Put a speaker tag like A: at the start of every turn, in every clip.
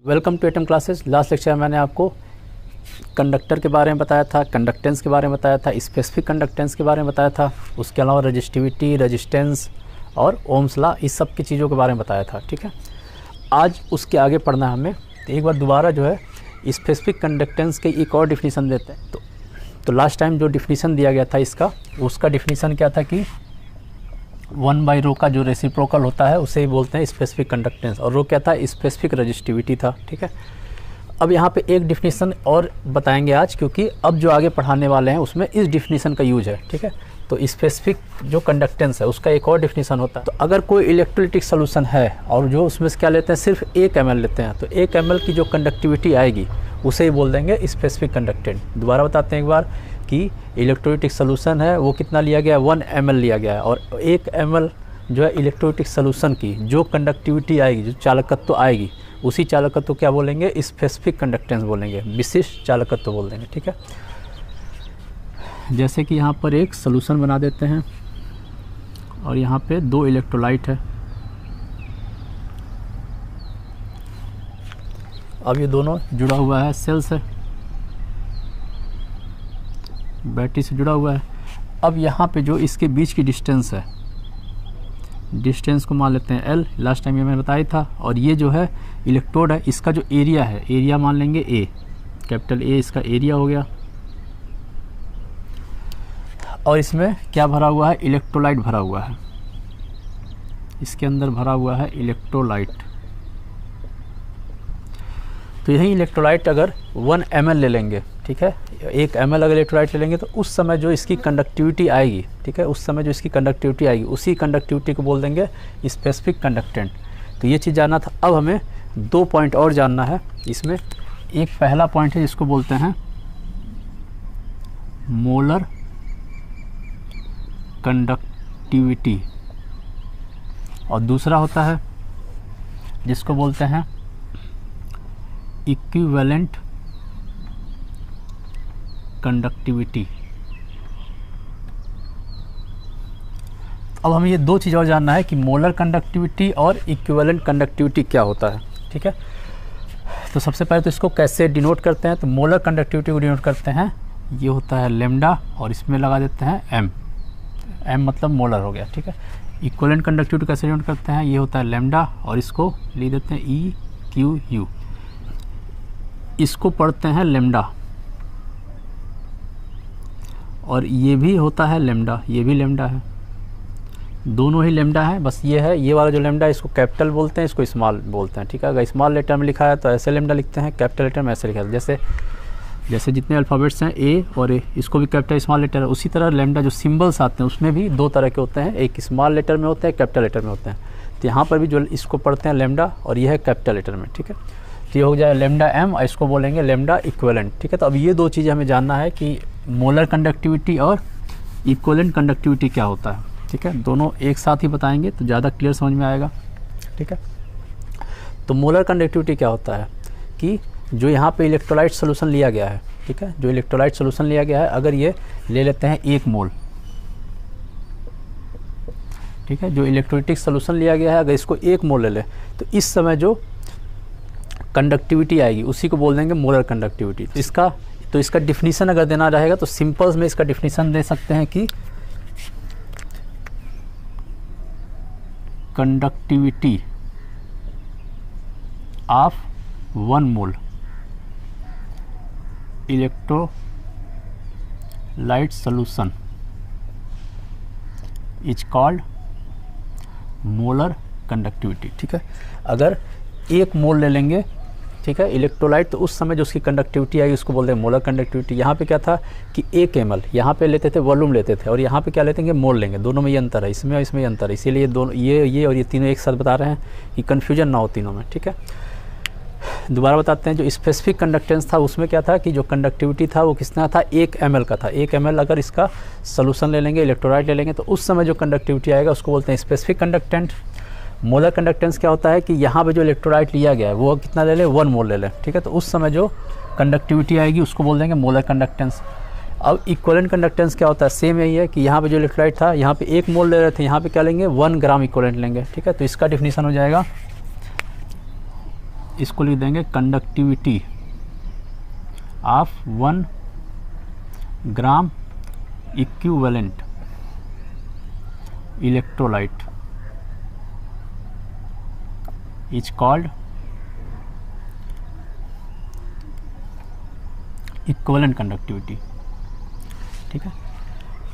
A: Welcome to atom classes. Last lecture में मैंने आपको कंडक्टर के बारे में बताया था, कंडक्टेंस के बारे में बताया था, स्पेसिफिक कंडक्टेंस के बारे में बताया था, उसके अलावा रजिस्टिविटी, रेजिस्टेंस और ओम्स लॉ, इस सब की चीज़ों के बारे में बताया था। ठीक है, आज उसके आगे पढ़ना है हमें। तो एक बार दोबारा जो है स्पेसिफिक कंडक्टेंस के एक और डिफिनीसन देते हैं। तो लास्ट टाइम जो डिफिनीसन दिया गया था इसका, उसका डिफिनीसन क्या था कि 1/ρ का जो रेसिप्रोकल होता है उसे ही बोलते हैं स्पेसिफिक कंडक्टेंस, और रो क्या था, स्पेसिफिक रजिस्टिविटी था। ठीक है, अब यहाँ पे एक डिफिनीसन और बताएंगे आज, क्योंकि अब जो आगे पढ़ाने वाले हैं उसमें इस डिफिनीसन का यूज है। ठीक है, तो स्पेसिफिक जो कंडक्टेंस है उसका एक और डिफिनीसन होता है। तो अगर कोई इलेक्ट्रोलिटिक सोल्यूशन है और जो उसमें से क्या लेते हैं, सिर्फ 1 ml लेते हैं, तो 1 ml की जो कंडक्टिविटी आएगी उसे ही बोल देंगे स्पेसिफिक कंडक्टेंट। दोबारा बताते हैं एक बार कि इलेक्ट्रोलिटिक सोल्यूशन है वो कितना लिया गया है, 1 ml लिया गया है, और 1 ml जो है इलेक्ट्रोलिटिक सोल्यूशन की जो कंडक्टिविटी आएगी, जो चालकत्व आएगी, उसी चालकत्व क्या बोलेंगे, स्पेसिफिक कंडक्टेंस बोलेंगे, विशिष्ट चालकत्व बोल देंगे। ठीक है, जैसे कि यहाँ पर एक सोल्यूशन बना देते हैं और यहाँ पे 2 इलेक्ट्रोलाइट है। अब ये दोनों जुड़ा हुआ है सेल से, बैटरी से जुड़ा हुआ है। अब यहाँ पे जो इसके बीच की डिस्टेंस है, डिस्टेंस को मान लेते हैं L, लास्ट टाइम ये मैंने बताया था। और ये जो है इलेक्ट्रोड है, इसका जो एरिया है, एरिया मान लेंगे A, कैपिटल A इसका एरिया हो गया। और इसमें क्या भरा हुआ है, इलेक्ट्रोलाइट भरा हुआ है, इसके अंदर भरा हुआ है इलेक्ट्रोलाइट। तो यही इलेक्ट्रोलाइट अगर 1 ml ले लेंगे, ठीक है, 1 ml अगर इलेक्ट्रोलाइट ले लेंगे तो उस समय जो इसकी कंडक्टिविटी आएगी, ठीक है, उस समय जो इसकी कंडक्टिविटी आएगी उसी कंडक्टिविटी को बोल देंगे स्पेसिफिक कंडक्टेंट। तो ये चीज़ जानना था। अब हमें 2 पॉइंट और जानना है इसमें। एक पहला पॉइंट है जिसको बोलते हैं मोलर कंडक्टिविटी, और दूसरा होता है जिसको बोलते हैं इक्विवेलेंट कंडक्टिविटी। अब हमें ये 2 चीज़ और जानना है कि मोलर कंडक्टिविटी और इक्विवेलेंट कंडक्टिविटी क्या होता है। ठीक है, तो सबसे पहले तो इसको कैसे डिनोट करते हैं। तो मोलर कंडक्टिविटी को डिनोट करते हैं, ये होता है लैम्डा, और इसमें लगा देते हैं m, m मतलब मोलर हो गया। ठीक है, इक्विवेलेंट कंडक्टिविटी कैसे डिनोट करते हैं, ये होता है लैम्डा, और इसको लिख देते हैं EQU। इसको पढ़ते हैं लैम्डा, और ये भी होता है लैम्डा, ये भी लैम्डा है, दोनों ही लैम्डा है। बस ये है, ये वाला जो लैम्डा है इसको कैपिटल बोलते हैं, इसको स्मॉल बोलते हैं। ठीक है, अगर स्मॉल लेटर में लिखा है तो ऐसे लैम्डा लिखते हैं, कैपिटल लेटर में ऐसे लिखा है। जैसे जितने अल्फ़ाबेट्स हैं A और A, इसको भी कैपिटल स्मॉल लेटर है, उसी तरह लैम्डा जो सिंबल्स आते हैं उसमें भी 2 तरह के होते हैं, एक स्मॉल लेटर में होते हैं, कैपिटल लेटर में होते हैं। तो यहाँ पर भी जो इसको पढ़ते हैं लैम्डा, और ये है कैपिटल लेटर में। ठीक है, तो ये हो जाए लैम्डा m, और इसको बोलेंगे लैम्डा इक्विवेलेंट। ठीक है, तो अब ये 2 चीज़ें हमें जानना है कि मोलर कंडक्टिविटी और इक्विवेलेंट कंडक्टिविटी क्या होता है। ठीक है, दोनों एक साथ ही बताएंगे तो ज़्यादा क्लियर समझ में आएगा। ठीक है, तो मोलर कंडक्टिविटी क्या होता है कि जो यहाँ पे इलेक्ट्रोलाइट सोल्यूशन लिया गया है, ठीक है, जो इलेक्ट्रोलाइट सोल्यूशन लिया गया है, अगर ये ले लेते हैं 1 मोल, ठीक है, जो इलेक्ट्रोलिटिक सोल्यूशन लिया गया है अगर इसको 1 मोल ले ले, तो इस समय जो कंडक्टिविटी आएगी उसी को बोल देंगे मोलर कंडक्टिविटी। तो इसका डिफिनीसन अगर देना रहेगा तो सिंपल्स में इसका डिफिनीसन दे सकते हैं कि conductivity of 1 mole electrolyte solution is called molar conductivity. ठीक है, अगर 1 मोल ले लेंगे, ठीक है, इलेक्ट्रोलाइट, तो उस समय जो उसकी कंडक्टिविटी आई उसको बोलते हैं मोलर कंडक्टिविटी। यहाँ पे क्या था कि 1 ml, यहाँ पे लेते थे वॉल्यूम लेते थे, और यहाँ पे क्या लेते हैं मोल लेंगे, दोनों में ये अंतर है, इसमें और इसमें ये अंतर है, इसीलिए दोनों ये और ये तीनों एक साथ बता रहे हैं कि कन्फ्यूजन ना हो तीनों में। ठीक है, दोबारा बताते हैं, जो स्पेसिफिक कंडक्टेंस था उसमें क्या था कि जो कंडक्टिविटी था वो कितना था, 1 ml का था। 1 ml अगर इसका सोल्यूशन ले लेंगे, इलेक्ट्रोलाइट ले लेंगे, तो उस समय जो कंडक्टिविटी आएगा उसको बोलते हैं स्पेसिफिक कंडक्टेंट। मोलर कंडक्टेंस क्या होता है कि यहाँ पे जो इलेक्ट्रोलाइट लिया गया है वो कितना ले ले, 1 मोल ले ले। ठीक है, तो उस समय जो कंडक्टिविटी आएगी उसको बोल देंगे मोलर कंडक्टेंस। अब इक्विवेलेंट कंडक्टेंस क्या होता है, सेम यही है कि यहाँ पे जो इलेक्ट्रोलाइट था यहाँ पे 1 मोल ले रहे थे, यहाँ पे क्या लेंगे 1 ग्राम इक्विवेलेंट लेंगे। ठीक है, तो इसका डिफिनीशन हो जाएगा इसको लिख देंगे conductivity of 1 gram equivalent electrolyte is called equivalent conductivity. ठीक है,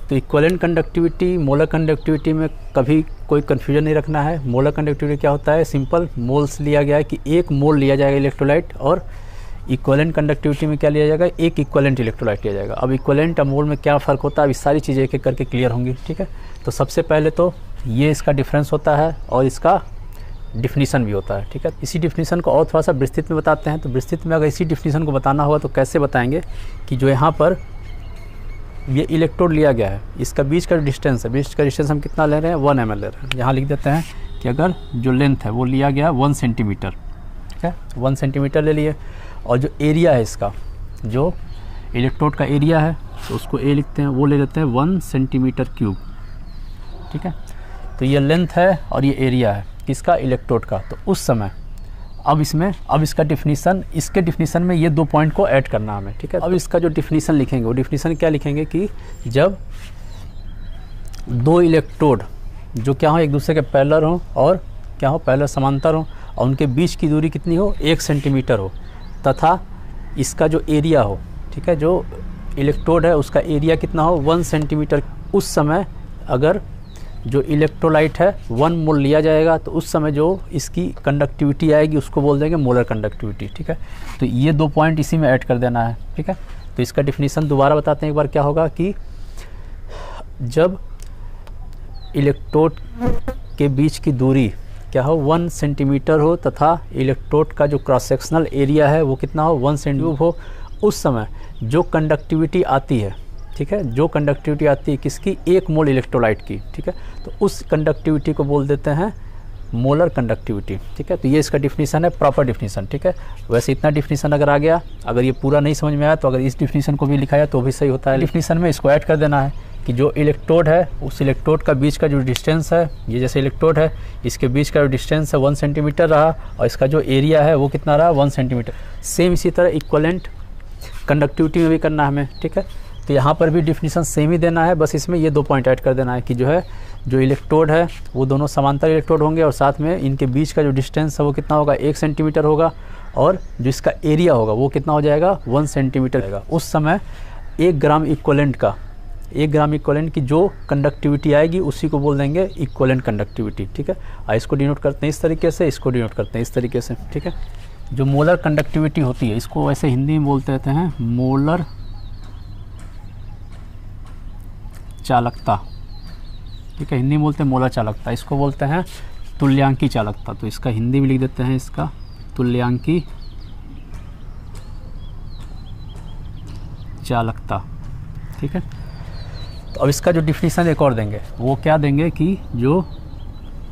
A: तो इक्विवेलेंट कंडक्टिविटी मोलर कंडक्टिविटी में कभी कोई कन्फ्यूजन नहीं रखना है। मोलर कंडक्टिविटी क्या होता है, सिंपल मोल्स लिया गया है कि एक मोल लिया जाएगा इलेक्ट्रोलाइट, और इक्विवेलेंट कंडक्टिविटी में क्या लिया जाएगा, एक इक्विवेलेंट इलेक्ट्रोलाइट लिया जाएगा। अब इक्विवेलेंट और मोल में क्या फ़र्क होता है, अभी सारी चीज़ें एक एक करके क्लियर होंगी। ठीक है, तो सबसे पहले तो ये इसका डिफरेंस होता है और इसका डिफिनीसन भी होता है। ठीक है, इसी डिफिनीसन को और थोड़ा सा विस्तृत में बताते हैं। तो विस्तृत में अगर इसी डिफिनीसन को बताना होगा तो कैसे बताएंगे कि जो यहाँ पर ये इलेक्ट्रोड लिया गया है, इसका बीच का डिस्टेंस है, बीच का डिस्टेंस हम कितना ले रहे हैं, 1 ml ले रहे हैं। यहाँ लिख देते हैं कि अगर जो लेंथ है वो लिया गया 1 सेंटीमीटर, ठीक है, 1 सेंटीमीटर ले लिए, और जो एरिया है इसका, जो इलेक्ट्रोड का एरिया है तो उसको ए लिखते हैं, वो ले लेते हैं 1 सेंटीमीटर क्यूब। ठीक है, तो ये लेंथ है और ये एरिया है किसका, इलेक्ट्रोड का। तो उस समय अब इसका डिफिनीसन, इसके डिफिनीसन में ये 2 पॉइंट को ऐड करना हमें। ठीक है, अब इसका जो डिफिनीसन लिखेंगे वो डिफिनीसन क्या लिखेंगे कि जब 2 इलेक्ट्रोड जो क्या हो, एक दूसरे के पैरेलल हो और क्या हो, पैरेलल समांतर हो, और उनके बीच की दूरी कितनी हो, 1 सेंटीमीटर हो, तथा इसका जो एरिया हो, ठीक है, जो इलेक्ट्रोड है उसका एरिया कितना हो, 1 सेंटीमीटर। उस समय अगर जो इलेक्ट्रोलाइट है 1 मोल लिया जाएगा तो उस समय जो इसकी कंडक्टिविटी आएगी उसको बोल देंगे मोलर कंडक्टिविटी। ठीक है, तो ये 2 पॉइंट इसी में ऐड कर देना है। ठीक है, तो इसका डिफिनीसन दोबारा बताते हैं एक बार। क्या होगा कि जब इलेक्ट्रोड के बीच की दूरी क्या हो, 1 सेंटीमीटर हो, तथा इलेक्ट्रोड का जो क्रॉस सेक्शनल एरिया है वो कितना हो, 1 सेंटीमीटर हो, उस समय जो कंडक्टिविटी आती है, ठीक है, जो कंडक्टिविटी आती है किसकी, 1 मोल इलेक्ट्रोलाइट की। ठीक है, तो उस कंडक्टिविटी को बोल देते हैं मोलर कंडक्टिविटी। ठीक है, तो ये इसका डिफिनीसन है, प्रॉपर डिफिनीसन। ठीक है, वैसे इतना डिफिनीसन अगर आ गया, अगर ये पूरा नहीं समझ में आया तो अगर इस डिफिनीसन को भी लिखाया तो भी सही होता है। डिफिनीसन में इसको ऐड कर देना है कि जो इलेक्ट्रोड है उस इलेक्ट्रोड का बीच का जो डिस्टेंस है, ये जैसे इलेक्ट्रोड है इसके बीच का जो डिस्टेंस है 1 सेंटीमीटर रहा, और इसका जो एरिया है वो कितना रहा, 1 सेंटीमीटर। सेम इसी तरह इक्विवेलेंट कंडक्टिविटी में भी करना है हमें। ठीक है, तो यहाँ पर भी डिफिनीसन सेम ही देना है, बस इसमें ये 2 पॉइंट ऐड कर देना है कि जो है जो इलेक्ट्रोड है वो दोनों समांतर इलेक्ट्रोड होंगे, और साथ में इनके बीच का जो डिस्टेंस है वो कितना होगा, 1 सेंटीमीटर होगा, और जो इसका एरिया होगा वो कितना हो जाएगा, 1 सेंटीमीटर होगा। उस समय 1 ग्राम इक्विवेलेंट का, 1 ग्राम इक्विवेलेंट की जो कंडक्टिविटी आएगी उसी को बोल देंगे इक्विवेलेंट कंडक्टिविटी। ठीक है, इसको डिनोट करते हैं इस तरीके से, इसको डिनोट करते हैं इस तरीके से। ठीक है, जो मोलर कंडक्टिविटी होती है इसको वैसे हिंदी में बोलते रहते हैं मोलर चालकता। ठीक है, हिंदी में बोलते हैं मोलर चालकता, इसको बोलते हैं तुल्यांकी चालकता। तो इसका हिंदी में लिख देते हैं, इसका तुल्यांकी चालकता। ठीक है, तो अब इसका जो डिफिनीसन एक और देंगे, वो क्या देंगे कि जो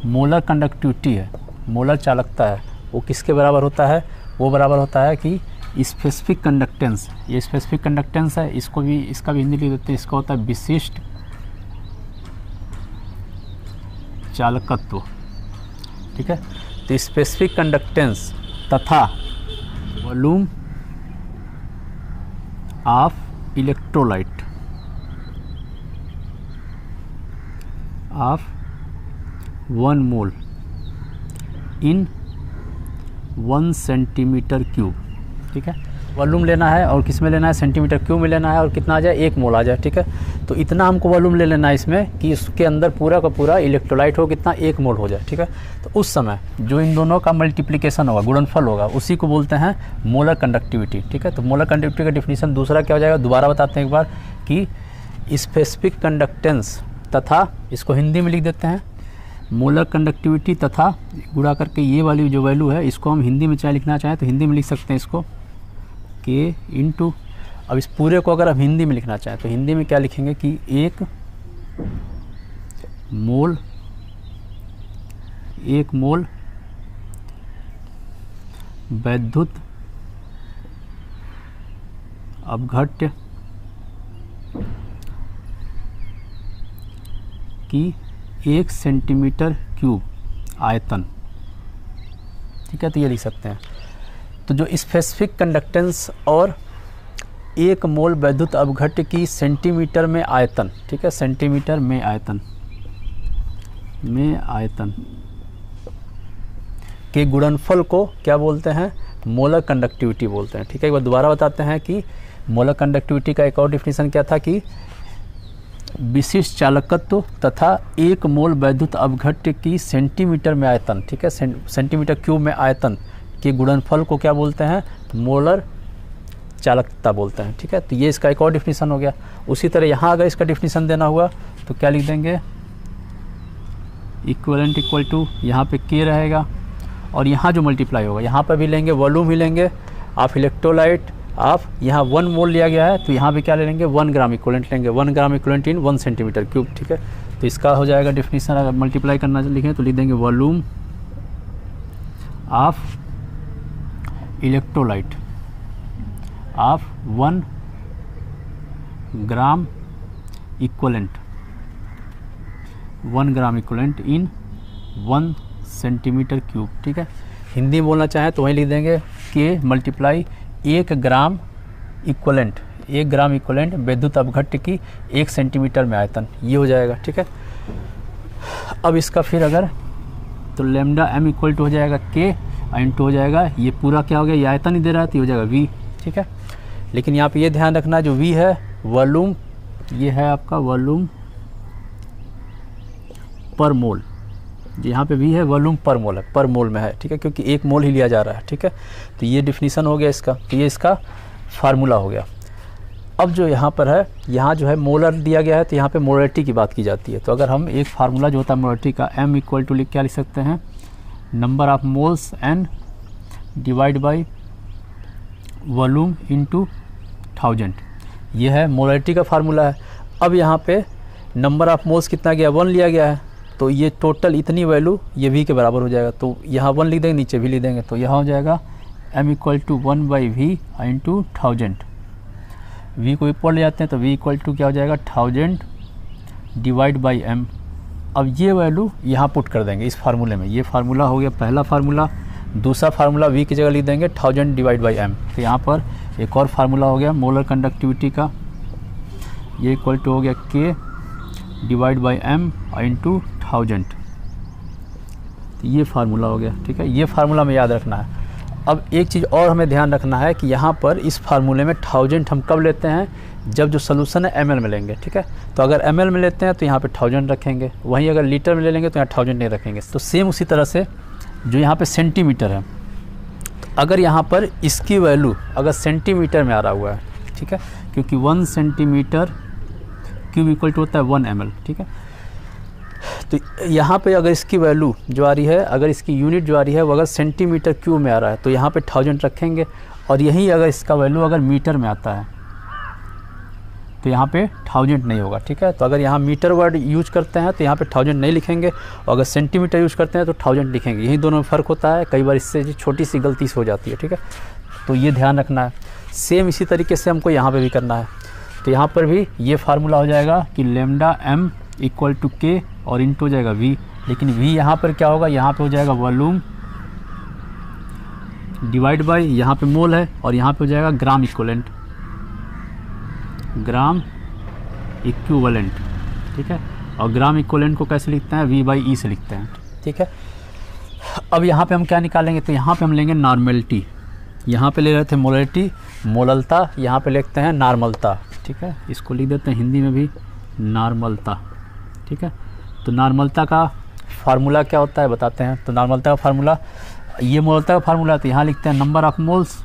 A: मोलर कंडक्टिविटी है, मोलर चालकता है, वो किसके बराबर होता है, वो बराबर होता है कि स्पेसिफिक कंडक्टेंस। ये स्पेसिफिक कंडक्टेंस है, इसको भी, इसका भी हिंदी लिख देते हैं, इसका होता है विशिष्ट चालकत्व। ठीक है, तो स्पेसिफिक कंडक्टेंस तथा volume of electrolyte of 1 mole in 1 centimetre cube. ठीक है, वॉल्यूम लेना है और किस में लेना है, सेंटीमीटर क्यूब में लेना है, और कितना आ जाए, 1 मोल आ जाए। ठीक है, तो इतना हमको वॉल्यूम ले लेना है इसमें कि इसके अंदर पूरा का पूरा इलेक्ट्रोलाइट हो, कितना, 1 मोल हो जाए। ठीक है, तो उस समय जो इन दोनों का मल्टीप्लिकेशन होगा, गुणनफल होगा, उसी को बोलते हैं मोलर कंडक्टिविटी। ठीक है, तो मोलर कंडक्टिविटी का डिफिनीसन दूसरा क्या हो जाएगा, दोबारा बताते हैं एक बार, कि स्पेसिफिक कंडक्टेंस तथा, इसको हिंदी में लिख देते हैं मोलर कंडक्टिविटी तथा गुणा करके ये वाली जो वैल्यू है इसको हम हिंदी में चाहे लिखना चाहें तो हिंदी में लिख सकते हैं इसको के इंटू, अब इस पूरे को अगर हम हिंदी में लिखना चाहें तो हिंदी में क्या लिखेंगे कि 1 मोल वैद्युत अपघट्य की 1 सेंटीमीटर क्यूब आयतन। ठीक है, तो ये लिख सकते हैं। तो जो स्पेसिफिक कंडक्टेंस और 1 मोल वैद्युत अपघट्य की सेंटीमीटर में आयतन, ठीक है, सेंटीमीटर में आयतन के गुणनफल को क्या बोलते हैं? मोलर कंडक्टिविटी बोलते हैं। ठीक है, एक बार दोबारा बताते हैं कि मोलर कंडक्टिविटी का एक और डिफिनीशन क्या था कि विशिष्ट चालकत्व तथा 1 मोल वैद्युत अपघट्य की सेंटीमीटर में आयतन, ठीक है, सेंटीमीटर क्यूब में आयतन के गुणनफल को क्या बोलते हैं? मोलर चालकता बोलते हैं। ठीक है, तो ये इसका एक और डिफिनीशन हो गया। उसी तरह यहाँ अगर इसका डिफिनीशन देना हुआ तो क्या लिख देंगे? इक्वलेंट इक्वल टू यहाँ पे के रहेगा और यहाँ जो मल्टीप्लाई होगा यहाँ पर भी लेंगे वॉल्यूम ही लेंगे ऑफ इलेक्ट्रोलाइट ऑफ, यहाँ 1 मोल लिया गया है तो यहाँ पे क्या ले लेंगे? 1 ग्राम इक्वलेंट लेंगे, 1 ग्राम इक्वलेंट इन 1 सेंटीमीटर क्यूब। ठीक है, तो इसका हो जाएगा डिफिनीशन। अगर मल्टीप्लाई करना लिखें तो लिख देंगे volume of electrolyte of 1 gram equivalent, 1 gram equivalent in 1 centimetre cube. ठीक है, हिंदी में बोलना चाहें तो वहीं लिख देंगे के multiply 1 gram equivalent, 1 gram equivalent वैद्युत अपघट्य की 1 सेंटीमीटर में आयतन, ये हो जाएगा। ठीक है, अब इसका फिर अगर तो लेमडा एम इक्वल टू हो जाएगा के इंटू हो जाएगा, ये पूरा क्या हो गया? ये आयतन ही दे रहा है तो ये हो जाएगा वी। ठीक है, लेकिन यहाँ पे ये ध्यान रखना जो वी है वॉल्यूम, ये है आपका वॉल्यूम पर मोल, यहाँ पे वी है वॉल्यूम पर मोल है, पर मोल में है। ठीक है, क्योंकि 1 मोल ही लिया जा रहा है। ठीक है, तो ये डिफिनीशन हो गया इसका, तो ये इसका फार्मूला हो गया। अब जो यहाँ पर है, यहाँ जो है मोलर दिया गया है तो यहाँ पे मोलरिटी की बात की जाती है। तो अगर हम एक फार्मूला जो होता है मोलरिटी का, m इक्वल टू क्या लिख सकते हैं? Number of moles n divide by volume into 1000, ये है मोलरिटी का फार्मूला है। अब यहाँ पे नंबर ऑफ मोल्स कितना गया? 1 लिया गया है, तो ये टोटल इतनी वैल्यू ये v के बराबर हो जाएगा। तो यहाँ 1 लिख देंगे, नीचे भी लिख देंगे, तो यहाँ हो जाएगा m equal to 1 by v into 1000। v को ऊपर ले जाते हैं तो v इक्वल टू क्या हो जाएगा? 1000 डिवाइड बाई m। अब ये वैल्यू यहाँ पुट कर देंगे इस फार्मूले में। ये फार्मूला हो गया पहला फार्मूला। दूसरा फार्मूला v की जगह लिख देंगे 1000 डिवाइड बाई m। तो यहाँ पर एक और फार्मूला हो गया मोलर कंडक्टिविटी का, ये इक्वल टू हो गया k divide by m into 1000। तो ये फार्मूला हो गया। ठीक है, ये फार्मूला में याद रखना है। अब एक चीज़ और हमें ध्यान रखना है कि यहाँ पर इस फार्मूले में 1000 हम कब लेते हैं? जब जो सोल्यूशन है ml में लेंगे। ठीक है, तो अगर ml में लेते हैं तो यहाँ पे 1000 रखेंगे, वहीं अगर लीटर में ले लेंगे तो यहाँ 1000 नहीं रखेंगे। तो सेम उसी तरह से जो यहाँ पे सेंटीमीटर है, तो अगर यहाँ पर इसकी वैल्यू अगर सेंटीमीटर में आ रहा हुआ है, ठीक है, क्योंकि 1 सेंटीमीटर क्यूब इक्वल टू होता है 1 ml। ठीक है, तो यहाँ पे अगर इसकी वैल्यू जो आ रही है, अगर इसकी यूनिट जो आ रही है वो अगर सेंटीमीटर क्यूब में आ रहा है तो यहाँ पे 1000 रखेंगे, और यही अगर इसका वैल्यू अगर मीटर में आता है तो यहाँ पे 1000 नहीं होगा। ठीक है, तो अगर यहाँ मीटर वर्ड यूज करते हैं तो यहाँ पे 1000 नहीं लिखेंगे, और अगर सेंटीमीटर यूज करते हैं तो 1000 लिखेंगे। यही दोनों में फ़र्क होता है, कई बार इससे छोटी सी गलती से हो जाती है। ठीक है, तो ये ध्यान रखना है। सेम इसी तरीके से हमको यहाँ पर भी करना है। तो यहाँ पर भी ये फार्मूला हो जाएगा कि लेमडा एम इक्वल टू के और इंटू हो जाएगा वी, लेकिन वी यहाँ पर क्या होगा? यहाँ पे हो जाएगा वॉल्यूम डिवाइड बाय, यहाँ पे मोल है और यहाँ पे हो जाएगा ग्राम इक्विवेलेंट, ग्राम इक्विवेलेंट। ठीक है, और ग्राम इक्विवेलेंट को कैसे लिखते हैं? वी बाई ई से लिखते हैं। ठीक है, अब यहाँ पे हम क्या निकालेंगे? तो यहाँ पे हम लेंगे नॉर्मेलिटी। यहाँ पे ले रहे थे मोलरिटी, मोललता, यहाँ पे लिखते हैं नॉर्मलता। ठीक है, इसको लिख देते हैं हिंदी में भी नॉर्मलता। ठीक है, तो नॉर्मलता का फार्मूला क्या होता है बताते हैं। तो नॉर्मलता का फार्मूला, ये मोललता का फार्मूला, तो यहाँ लिखते हैं number of moles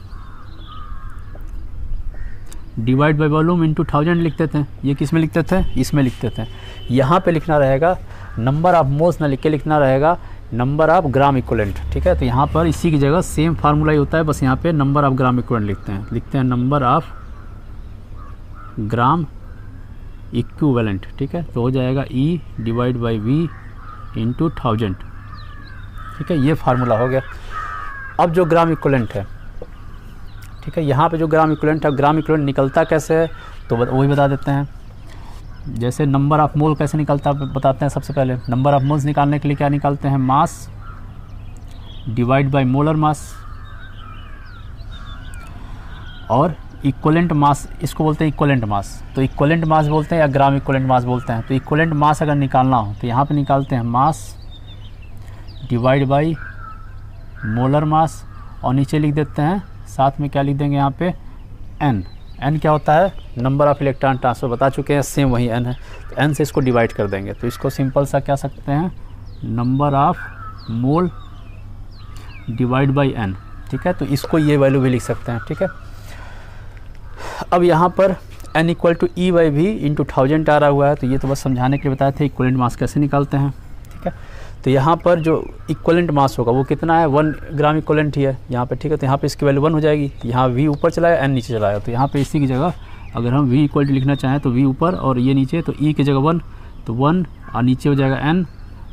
A: divide by volume into 1000 लिखते थे। ये किस में लिखते थे? इसमें लिखते थे। यहाँ पे लिखना रहेगा नंबर ऑफ मोल्स ना लिख के लिखना रहेगा नंबर ऑफ ग्राम इक्विवेलेंट। ठीक है, तो यहाँ पर इसी की जगह सेम फार्मूला ही होता है, बस यहाँ पे नंबर ऑफ ग्राम इक्विवेलेंट लिखते हैं नंबर ऑफ ग्राम इक्विवेलेंट। ठीक है, तो हो जाएगा E divide by V into 1000। ठीक है, ये फार्मूला हो गया। अब जो ग्राम इक्विवेलेंट है, ठीक है, यहाँ पे जो ग्राम इक्विवेलेंट है, ग्राम इक्विवेलेंट निकलता कैसे है तो वही बता देते हैं। जैसे नंबर ऑफ मोल कैसे निकलता है बताते हैं। सबसे पहले नंबर ऑफ मोल्स निकालने के लिए क्या निकालते हैं? Mass divide by molar mass. और इक्वलेंट मास, इसको बोलते हैं इक्वलेंट मास। तो इक्वलेंट मास बोलते हैं या ग्राम इक्वलेंट मास बोलते हैं। तो इक्वलेंट मास अगर निकालना हो तो यहाँ पे निकालते हैं mass divide by molar mass, और नीचे लिख देते हैं साथ में क्या लिख देंगे यहाँ पे एन। एन क्या होता है, नंबर ऑफ इलेक्ट्रॉन ट्रांसफ़र, बता चुके हैं, सेम वही एन है। तो एन से इसको डिवाइड कर देंगे, तो इसको सिंपल सा क्या सकते हैं, number of mole divide by n. ठीक है, तो इसको ये वैल्यू भी लिख सकते हैं। ठीक है, अब यहाँ पर n equal to e by v into 1000 आ रहा हुआ है, तो ये तो बस समझाने के लिए बताए थे इक्वलेंट मास कैसे निकालते हैं। ठीक है, तो यहाँ पर जो इक्वलेंट मास होगा वो कितना है, 1 ग्राम इक्वलेंट ही है यहाँ पे। ठीक है, तो यहाँ पे इसकी वैल्यू 1 हो जाएगी। यहाँ v ऊपर चलाया, n नीचे चलाया, तो यहाँ पे इसी की जगह अगर हम v इक्वल टू लिखना चाहें तो v ऊपर और ये नीचे, तो e की जगह 1, तो 1 और नीचे हो जाएगा n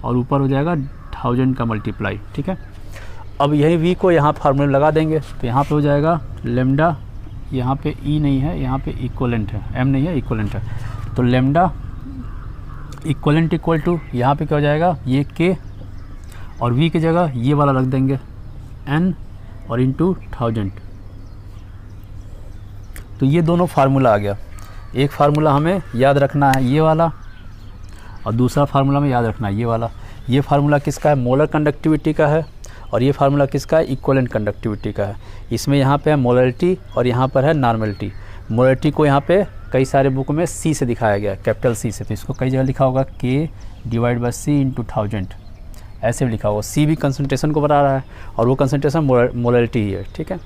A: और ऊपर हो जाएगा 1000 का मल्टीप्लाई। ठीक है, अब यही v को यहाँ फार्मूले लगा देंगे, तो यहाँ पे हो जाएगा लेमडा, यहाँ पे e नहीं है, यहाँ पे इक्वलेंट है, m नहीं है, इक्वलेंट है। तो लेमडा इक्वलेंट इक्वल टू यहाँ पे क्या हो जाएगा, ये k और v की जगह ये वाला रख देंगे n और इंटू 1000। तो ये दोनों फार्मूला आ गया। एक फार्मूला हमें याद रखना है ये वाला, और दूसरा फार्मूला में याद रखना है ये वाला। ये फार्मूला किसका है, मोलर कंडक्टिविटी का है, और ये फार्मूला किसका है, इक्वलेंट कंडक्टिविटी का है। इसमें यहाँ पे है मोलरिटी और यहाँ पर है नॉर्मलिटी। मोलरिटी को यहाँ पे कई सारे बुक में C से दिखाया गया, कैपिटल C से, तो इसको कई जगह लिखा होगा K divide by C into 1000, ऐसे भी लिखा होगा। C भी कंसंट्रेशन को बता रहा है और वो कंसंट्रेशन मोलरिटी ही है। ठीक है,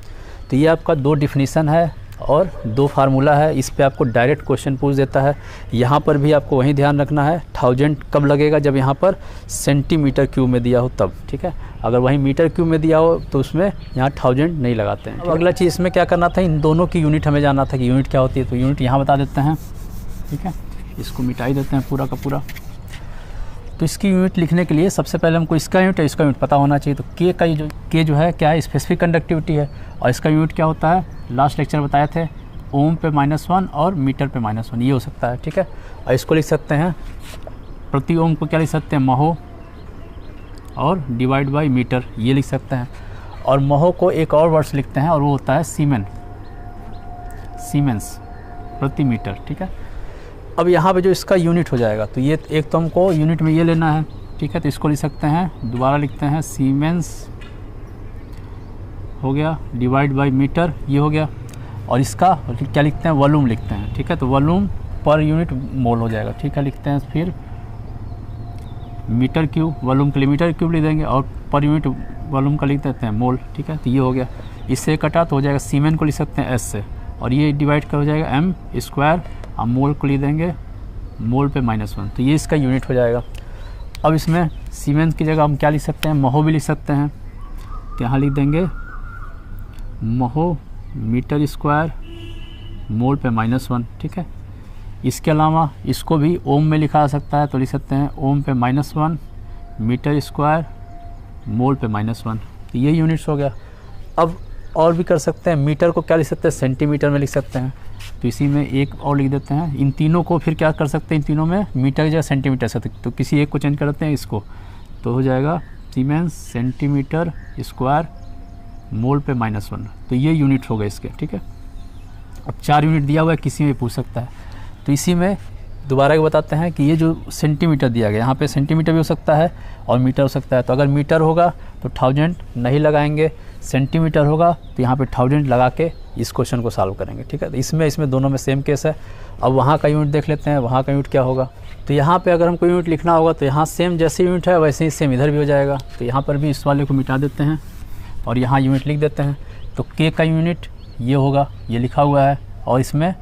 A: तो ये आपका 2 डिफिनीसन है और 2 फार्मूला है। इस पे आपको डायरेक्ट क्वेश्चन पूछ देता है। यहाँ पर भी आपको वही ध्यान रखना है, 1000 कब लगेगा, जब यहाँ पर सेंटीमीटर क्यूब में दिया हो तब। ठीक है, अगर वहीं मीटर क्यूब में दिया हो तो उसमें यहाँ 1000 नहीं लगाते हैं। अब अगला चीज़ इसमें क्या करना था, इन दोनों की यूनिट हमें जानना था कि यूनिट क्या होती है। तो यूनिट यहाँ बता देते हैं। ठीक है, इसको मिटाई देते हैं पूरा का पूरा। तो इसकी यूनिट लिखने के लिए सबसे पहले हमको इसका यूनिट और इसका यूनिट पता होना चाहिए। तो के जो है क्या है, स्पेसिफिक कंडक्टिविटी है, और इसका यूनिट क्या होता है, लास्ट लेक्चर बताए थे, ओम पे -1 और मीटर पे -1, ये हो सकता है। ठीक है, और इसको लिख सकते हैं प्रति ओम को क्या लिख सकते हैं, महो, और डिवाइड बाई मीटर ये लिख सकते हैं। और महो को एक और वर्ड्स लिखते हैं और वो होता है सीमेंस प्रति मीटर। ठीक है, अब यहाँ पे जो इसका यूनिट हो जाएगा, तो ये एक तो हमको यूनिट में ये लेना है। ठीक है, तो इसको लिख सकते हैं, दोबारा लिखते हैं सीमेंस हो गया डिवाइड बाई मीटर, ये हो गया। और इसका क्या लिखते हैं, वॉल्यूम लिखते हैं। ठीक है, तो वॉल्यूम पर यूनिट मोल हो जाएगा। ठीक है, लिखते हैं फिर मीटर क्यूब, वॉल्यूम के लिए मीटर क्यूब लिख देंगे, और पर यूनिट वॉल्यूम का लिख देते हैं मोल। ठीक है, तो ये हो गया। इससे कटा तो हो जाएगा, सीमेन को लिख सकते हैं S से, और ये डिवाइड कर हो जाएगा m स्क्वायर, और मोल को लिख देंगे मोल पे -1, तो ये इसका यूनिट हो जाएगा। अब इसमें सीमेंस की जगह हम क्या लिख सकते हैं, महो भी लिख सकते हैं। तो यहाँ लिख देंगे महो मीटर स्क्वायर मोल पे -1। ठीक है, इसके अलावा इसको भी ओम में लिखा जा सकता है, तो लिख सकते हैं ओम पे -1 मीटर स्क्वायर मोल पे -1, तो ये यूनिट्स हो गया। अब और भी कर सकते हैं, मीटर को क्या लिख सकते हैं, सेंटीमीटर में लिख सकते हैं, तो इसी में एक और लिख देते हैं। इन तीनों को फिर क्या कर सकते हैं, इन तीनों में मीटर की जगह सेंटीमीटर से, तो किसी एक को चेंज कर देते हैं इसको, तो हो जाएगा सीमेंस सेंटीमीटर स्क्वायर मोल पे -1, तो ये यूनिट हो गए इसके। ठीक है, अब 4 यूनिट दिया हुआ है, किसी में पूछ सकता है। तो इसी में दोबारा बताते हैं कि ये जो सेंटीमीटर दिया गया, यहाँ पे सेंटीमीटर भी हो सकता है और मीटर हो सकता है। तो अगर मीटर होगा तो 1000 नहीं लगाएंगे, सेंटीमीटर होगा तो यहाँ पे 1000 लगा के इस क्वेश्चन को सॉल्व करेंगे। ठीक है, तो इसमें दोनों में सेम केस है। अब वहाँ का यूनिट देख लेते हैं, वहाँ का यूनिट क्या होगा। तो यहाँ पे अगर हमको यूनिट लिखना होगा तो यहाँ सेम जैसे यूनिट है वैसे ही सेम इधर भी हो जाएगा। तो यहाँ पर भी इस वाले को मिटा देते हैं और यहाँ यूनिट लिख देते हैं। तो के का यूनिट ये होगा, ये लिखा हुआ है, और इसमें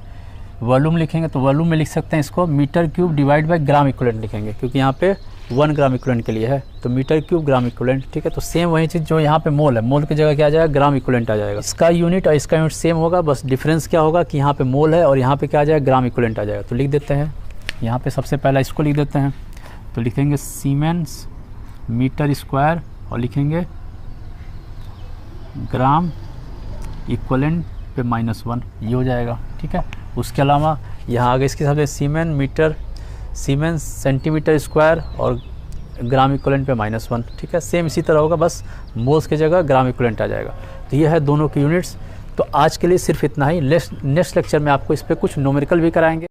A: वॉल्यूम लिखेंगे तो वॉल्यूम में लिख सकते हैं इसको metre cube divide by gram equivalent लिखेंगे, क्योंकि यहाँ पे 1 ग्राम इक्विवेलेंट के लिए है, तो मीटर क्यूब ग्राम इक्विवेलेंट। ठीक है, तो सेम वही चीज़ जो यहाँ पे मोल है, मोल की जगह क्या आ जाएगा, ग्राम इक्विवेलेंट आ जाएगा। इसका यूनिट और इसका यूनिट सेम होगा, बस डिफरेंस क्या होगा कि यहाँ पे मोल है और यहाँ पे क्या आ जाएगा, ग्राम इक्विवेलेंट आ जाएगा। तो लिख देते हैं, यहाँ पे सबसे पहला इसको लिख देते हैं, तो लिखेंगे सीमेंस मीटर स्क्वायर और लिखेंगे ग्राम इक्विवेलेंट पे -1, ये हो जाएगा। ठीक है, उसके अलावा यहाँ आगे इसके हिसाब से सीमेंस सेंटीमीटर स्क्वायर और ग्राम इक्विवेलेंट पे -1। ठीक है, सेम इसी तरह होगा, बस मोल्स की जगह ग्राम इक्विवेलेंट आ जाएगा। तो ये है दोनों की यूनिट्स। तो आज के लिए सिर्फ इतना ही। नेक्स्ट लेक्चर में आपको इस पर कुछ न्यूमेरिकल भी कराएंगे।